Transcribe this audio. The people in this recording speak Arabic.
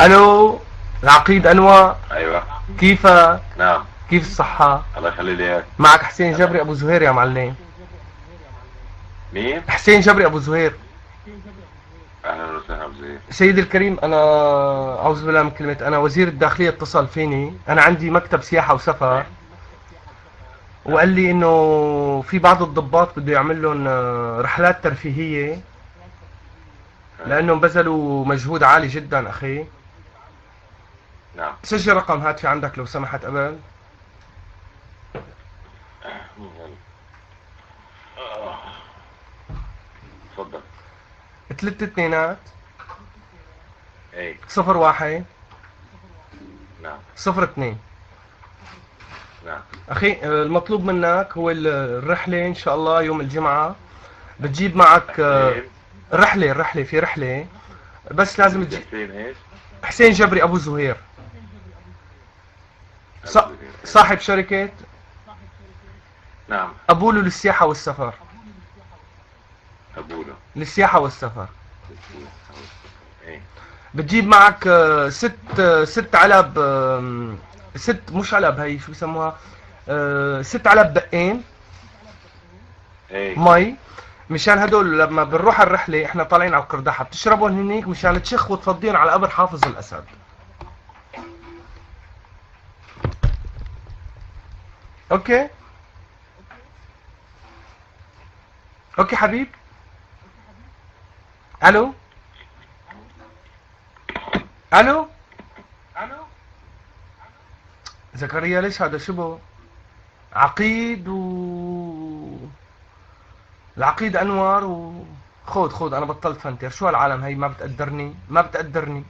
الو، العقيد انور. ايوه. كيفك؟ نعم. كيف الصحة؟ الله يخلي لي اياك. معك حسين تمام. جبري ابو زهير يا معلم. مين؟ حسين جبري ابو زهير. اهلا وسهلا بزيد. سيدي الكريم، انا اعوذ بالله من كلمة، انا وزير الداخلية اتصل فيني، انا عندي مكتب سياحة وسفر، ايه. وقال نعم. لي انه في بعض الضباط بده يعمل لهم رحلات ترفيهية، ايه. لانهم بذلوا مجهود عالي جدا اخي. نعم. سجل رقم هاتفي عندك لو سمحت قبل. يلا. تفضل. 3 2 ايه. 01 نعم. 02. نعم. اخي، المطلوب منك هو الرحلة ان شاء الله يوم الجمعة. بتجيب معك حسين. الرحلة في رحلة، بس لازم بدي تجي. حسين ايش؟ حسين جبري ابو زهير، ابو زهير. ايه. صاحب شركة نعم. ابولو للسياحة والسفر. ابوله. للسياحة والسفر. للسياحة والسفر. ايه. بتجيب معك ست علب، ست مش علب، هي شو بسموها، 6 علب دقين ايه. مي. مشان هدول لما بنروح على الرحلة احنا طالعين على القرداحة بتشربهم هنيك، مشان تشخ وتفضيهم على قبر حافظ الاسد. اوكي. اوكي حبيب. الو. الو. زكريا ليش هذا شبه عقيد العقيد انور خود انا بطلت فنتر، شو هالعالم هي ما بتقدرني.